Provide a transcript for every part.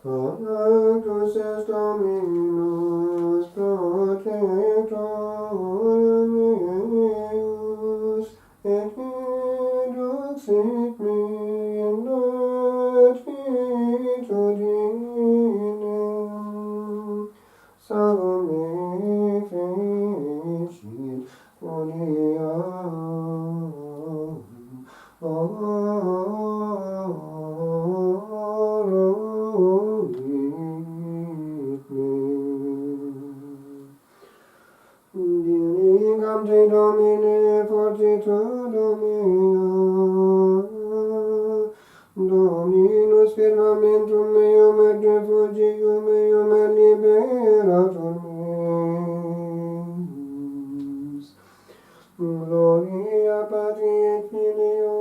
Sanctus est Dominus, protector meus, et induxit me in beatitudinem. Salve me fecit quoniam, Diligam te Domine fortitudo mea, Dominus firmamentum meum et refugium meum et liberator meus. Gloria Patri et Filio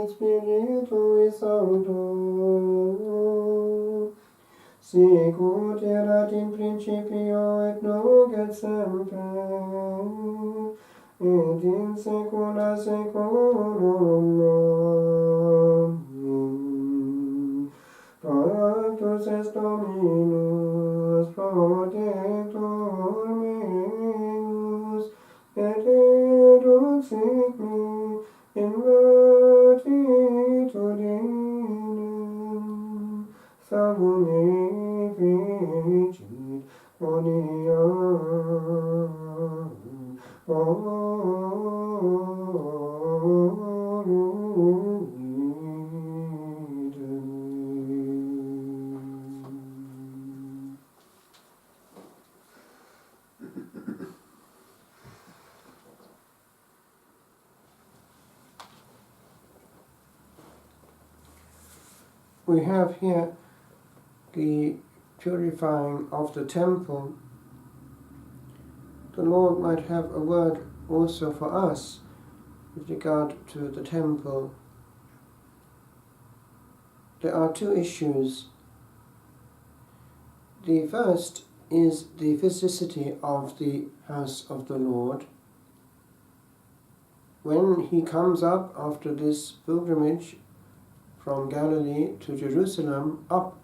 et Spiritui Sancto, sic ut erat in principio et nunc et semper, et in saecula saeculorum. Amen. Sanctus est Dominus, protector meus, et eduxit me in beatitudinem. Salve me fecit quoniam, We have here the purifying of the temple. The Lord might have a word also for us with regard to the temple. There are two issues. The first is the physicity of the house of the Lord. When he comes up after this pilgrimage from Galilee to Jerusalem, up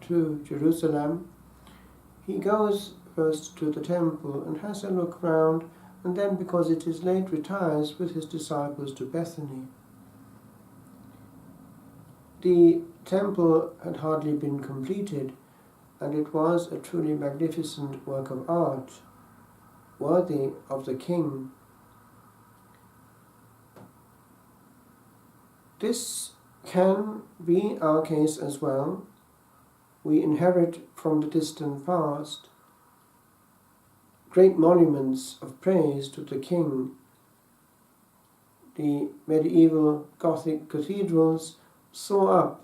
to Jerusalem, he goes first to the temple and has a look round, and then, because it is late, retires with his disciples to Bethany. The temple had hardly been completed, and it was a truly magnificent work of art, worthy of the king. This can be our case as well. We inherit from the distant past great monuments of praise to the king. The medieval Gothic cathedrals soar up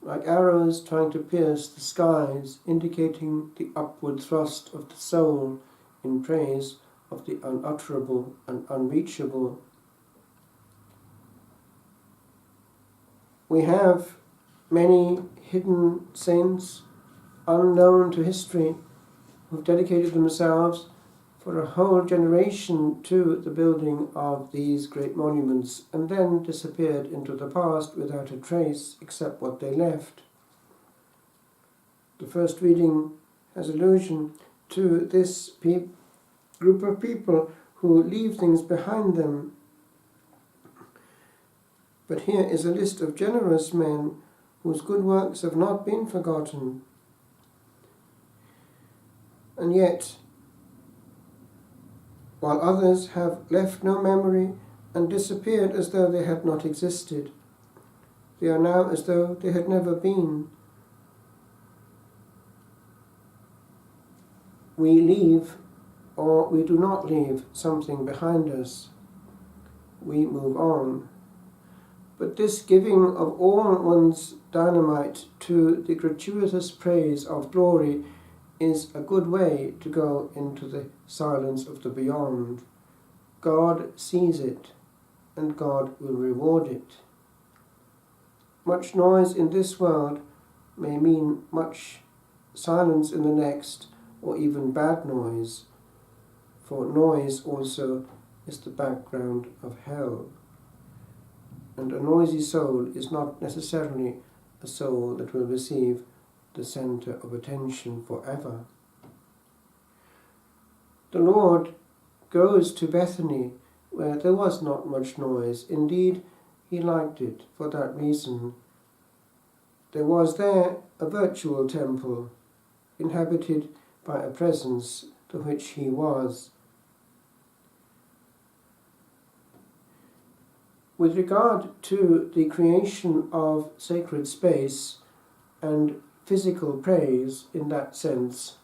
like arrows trying to pierce the skies, indicating the upward thrust of the soul in praise of the unutterable and unreachable. We have many hidden saints, unknown to history, who've dedicated themselves for a whole generation to the building of these great monuments, and then disappeared into the past without a trace except what they left. The first reading has allusion to this group of people who leave things behind them. But here is a list of generous men whose good works have not been forgotten. And yet, while others have left no memory and disappeared as though they had not existed, they are now as though they had never been. We leave, or we do not leave, something behind us. We move on. But this giving of all one's dynamite to the gratuitous praise of glory is a good way to go into the silence of the beyond. God sees it, and God will reward it. Much noise in this world may mean much silence in the next, or even bad noise, for noise also is the background of hell. And a noisy soul is not necessarily a soul that will receive the centre of attention forever. The Lord goes to Bethany, where there was not much noise. Indeed, he liked it for that reason. There was there a virtual temple, inhabited by a presence to which he was. With regard to the creation of sacred space and physical praise in that sense,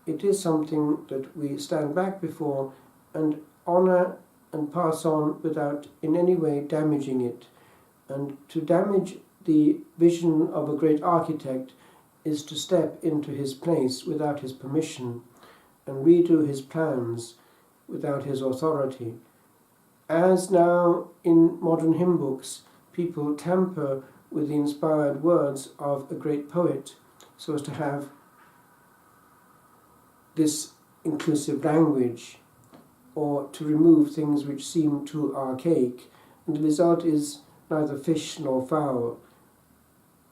it is something that we stand back before and honour and pass on without in any way damaging it. And to damage the vision of a great architect is to step into his place without his permission and redo his plans without his authority. As now in modern hymn books, people tamper with the inspired words of a great poet so as to have this inclusive language, or to remove things which seem too archaic, and the result is neither fish nor fowl.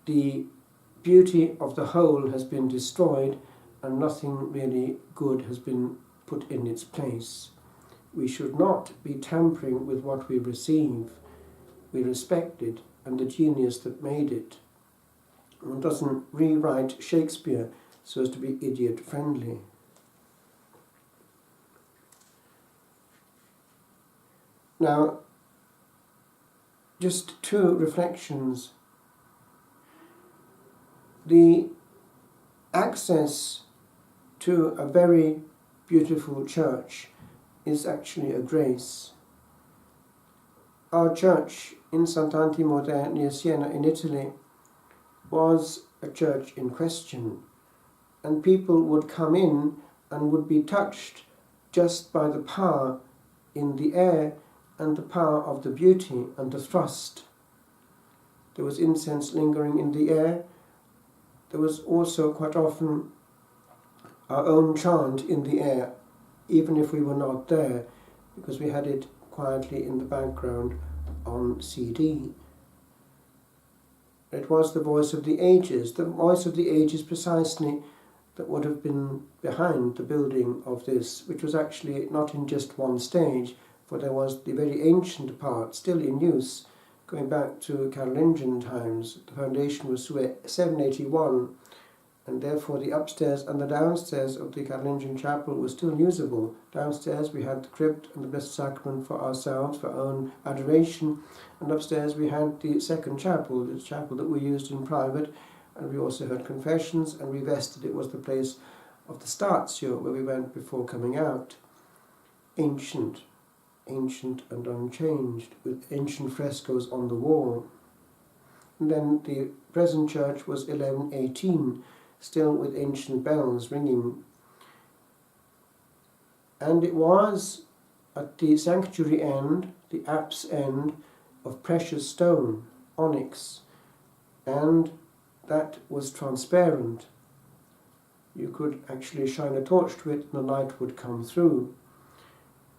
The beauty of the whole has been destroyed, and nothing really good has been put in its place. We should not be tampering with what we receive. We respect it and the genius that made it. One doesn't rewrite Shakespeare so as to be idiot-friendly. Now, just two reflections. The access to a very beautiful church is actually a grace. Our church in Sant'Antimo there near Siena in Italy was a church in question, and people would come in and would be touched just by the power in the air and the power of the beauty and the thrust. There was incense lingering in the air. There was also quite often our own chant in the air, even if we were not there, because we had it quietly in the background on CD. It was the voice of the ages precisely that would have been behind the building of this, which was actually not in just one stage, for there was the very ancient part still in use, going back to Carolingian times. The foundation was 781, and therefore the upstairs and the downstairs of the Carolingian chapel was still usable. Downstairs we had the crypt and the Blessed Sacrament for ourselves, for our own adoration, and upstairs we had the second chapel, the chapel that we used in private, and we also heard confessions, and we vested it was the place of the Statio, where we went before coming out. Ancient and unchanged, with ancient frescoes on the wall. And then the present church was 1118, still with ancient bells ringing. And it was at the sanctuary end, the apse end, of precious stone, onyx, and that was transparent. You could actually shine a torch to it and the light would come through.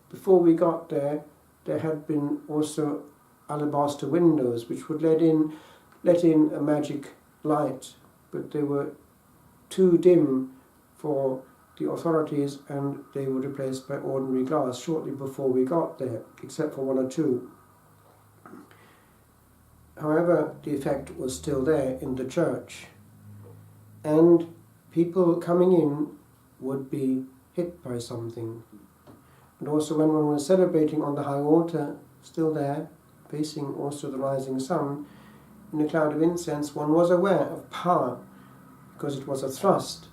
Before we got there, there had been also alabaster windows which would let in a magic light, but they were too dim for the authorities, and they were replaced by ordinary glass shortly before we got there, except for one or two. However, the effect was still there in the church, and people coming in would be hit by something. And also when one was celebrating on the high altar, still there, facing also the rising sun, in a cloud of incense, one was aware of power, because it was a thrust,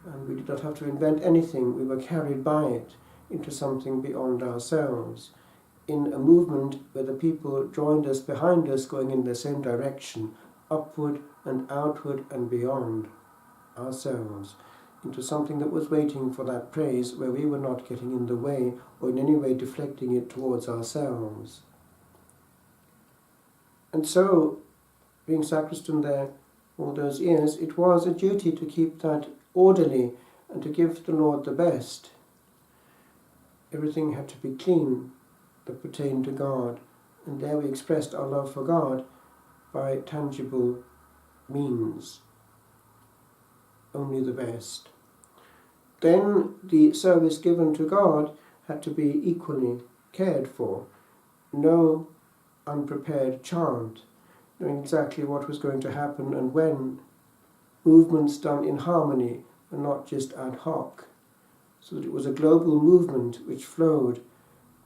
and we did not have to invent anything. We were carried by it into something beyond ourselves, in a movement where the people joined us behind us, going in the same direction, upward and outward and beyond ourselves, into something that was waiting for that praise, where we were not getting in the way or in any way deflecting it towards ourselves. And so, being sacristan there all those years, it was a duty to keep that orderly and to give the Lord the best. Everything had to be clean that pertained to God, and there we expressed our love for God by tangible means. only the best. Then the service given to God had to be equally cared for. No unprepared chant, knowing exactly what was going to happen and when. Movements done in harmony and not just ad hoc, so that it was a global movement which flowed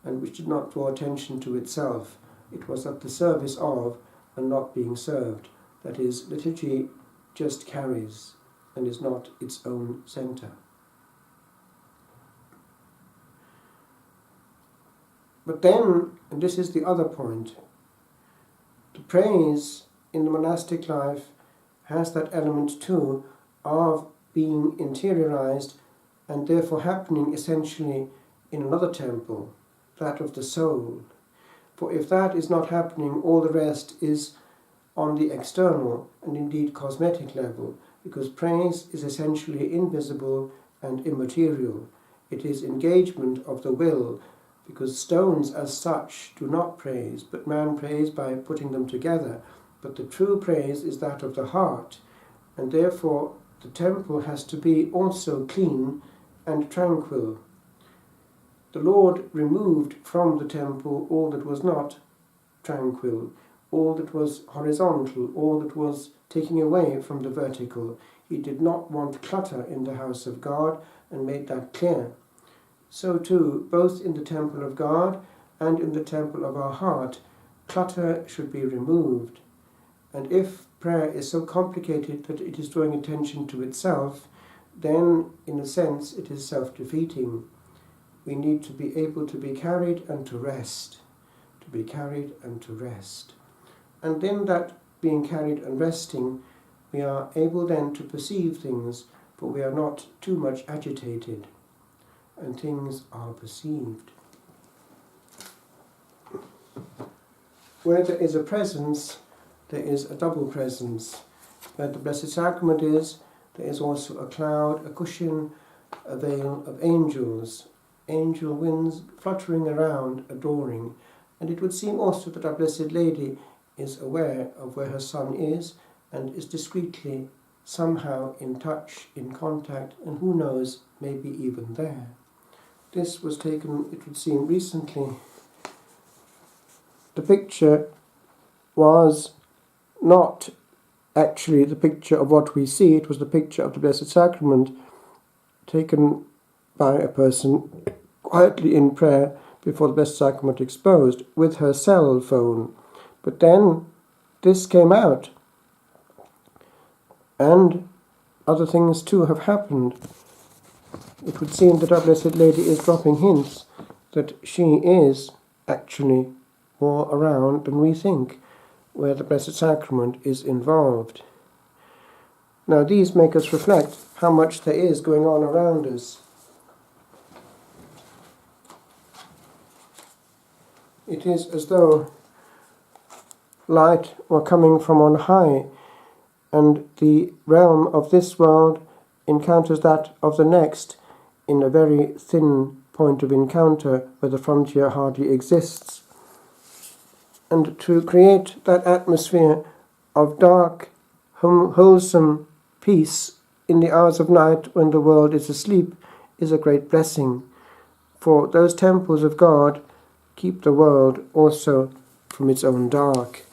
and which did not draw attention to itself. It was at the service of and not being served. That is, liturgy just carries and is not its own centre. But then, and this is the other point, the praise in the monastic life has that element too of being interiorized and therefore happening essentially in another temple, that of the soul. For if that is not happening, all the rest is on the external and indeed cosmetic level, because praise is essentially invisible and immaterial. It is engagement of the will, because stones as such do not praise, but man prays by putting them together. But the true praise is that of the heart, and therefore the temple has to be also clean and tranquil. The Lord removed from the temple all that was not tranquil, all that was horizontal, all that was taking away from the vertical. He did not want clutter in the house of God and made that clear. So too, both in the temple of God and in the temple of our heart, clutter should be removed. And if prayer is so complicated that it is drawing attention to itself, then, in a sense, it is self-defeating. We need to be able to be carried and to rest. To be carried and to rest. And then that being carried and resting, we are able then to perceive things, but we are not too much agitated, and things are perceived. Where there is a presence, there is a double presence. Where the Blessed Sacrament is, there is also a cloud, a cushion, a veil of angels, angel winds fluttering around, adoring. And it would seem also that our Blessed Lady is aware of where her Son is and is discreetly, somehow in touch, in contact, and who knows, maybe even there. This was taken, it would seem, recently. The picture was not actually the picture of what we see, it was the picture of the Blessed Sacrament taken by a person quietly in prayer before the Blessed Sacrament exposed with her cell phone. But then this came out, and other things too have happened. It would seem that our Blessed Lady is dropping hints that she is actually more around than we think, where the Blessed Sacrament is involved. Now these make us reflect how much there is going on around us. It is as though light were coming from on high, and the realm of this world encounters that of the next in a very thin point of encounter where the frontier hardly exists. And to create that atmosphere of dark, wholesome peace in the hours of night when the world is asleep is a great blessing. For those temples of God keep the world also from its own dark,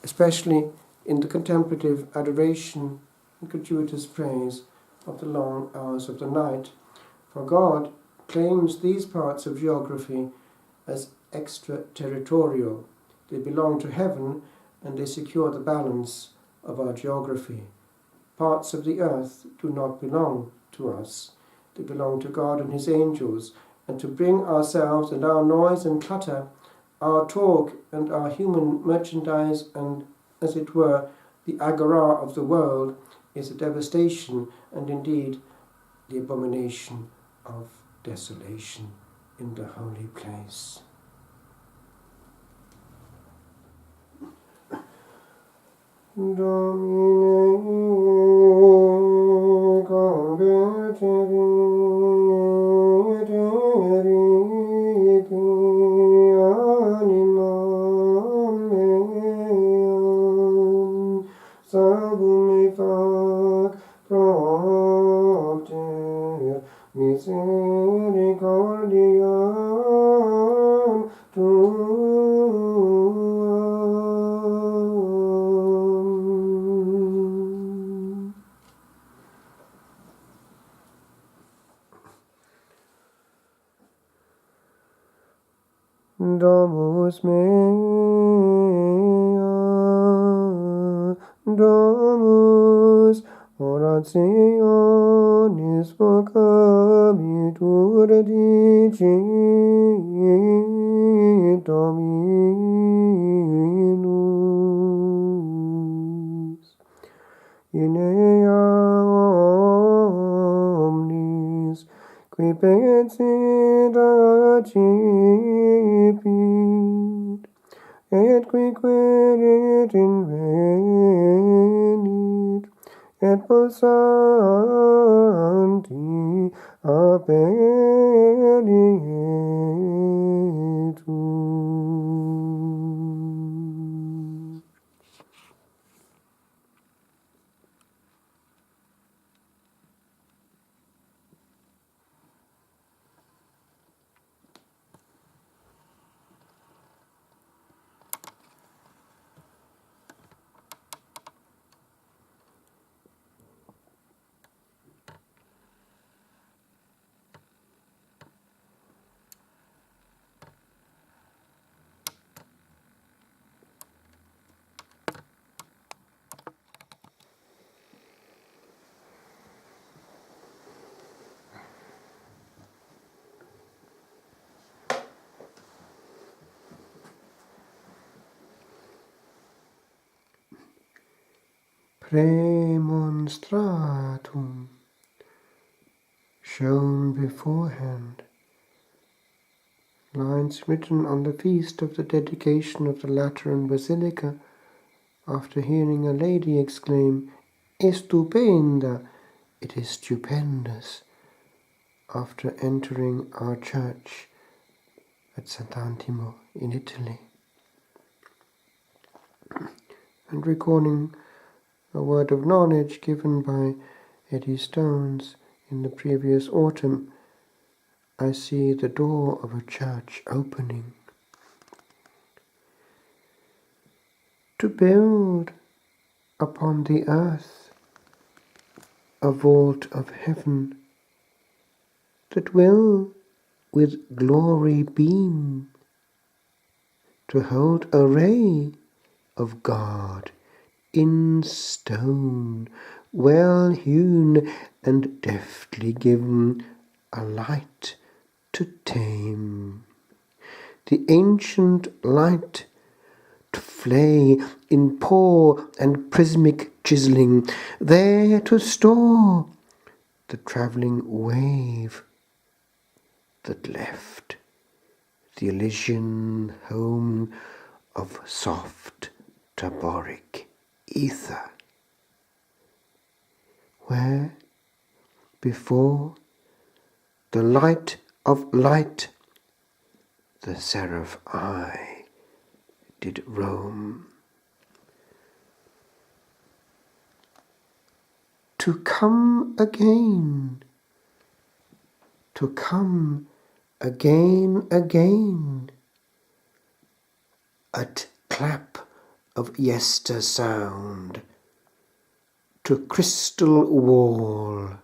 especially in the contemplative adoration and gratuitous praise of the long hours of the night. For God claims these parts of geography as extraterritorial. They belong to heaven and they secure the balance of our geography. Parts of the earth do not belong to us. They belong to God and His angels, and to bring ourselves and our noise and clutter, our talk and our human merchandise and, as it were, the agora of the world is a devastation and indeed the abomination of desolation in the holy place. Domine misericordiam tuam. Domus mea, Domus orationis vocabitur dicit Dominus. In ea omnis qui pensit accipit, et qui querit invenit, et possanti apperietur. Premonstratum, shown beforehand. Lines written on the feast of the dedication of the Lateran Basilica, after hearing a lady exclaim, "Estupenda!" It is stupendous, after entering our church at Sant'Antimo in Italy. And recording a word of knowledge given by Eddie Stones in the previous autumn, I see the door of a church opening. To build upon the earth a vault of heaven that will with glory beam, to hold a ray of God in stone, well hewn and deftly given, a light to tame. The ancient light to flay in pore and prismic chiseling, there to store the travelling wave that left the Elysian home of soft taboric ether, where before the light of light the seraph eye did roam. To come again, to come again, again, at clap of yester sound, to crystal wall,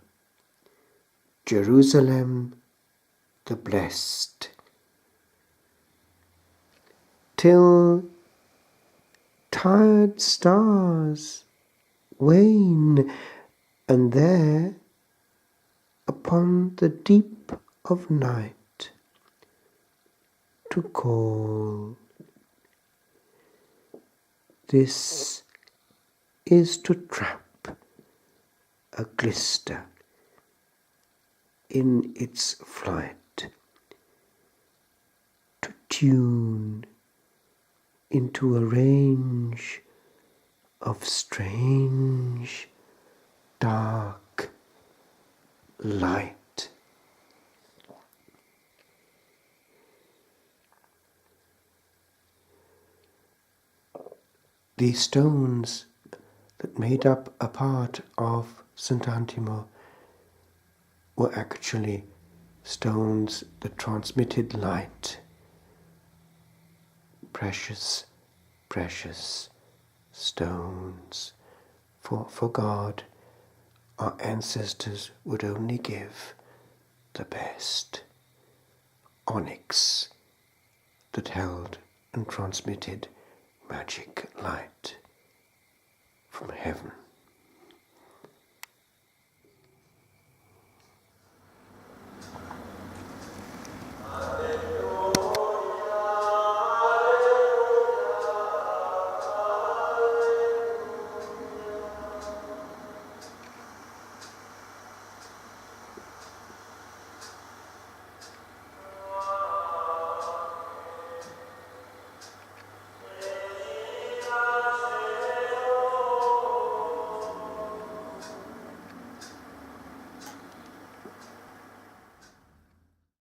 Jerusalem the blessed, till tired stars wane, and there upon the deep of night to call. This is to trap a glister in its flight, to tune into a range of strange dark light. These stones that made up a part of Sant'Antimo were actually stones that transmitted light. Precious, precious stones. For God, our ancestors would only give the best. Onyx that held and transmitted magic light from heaven.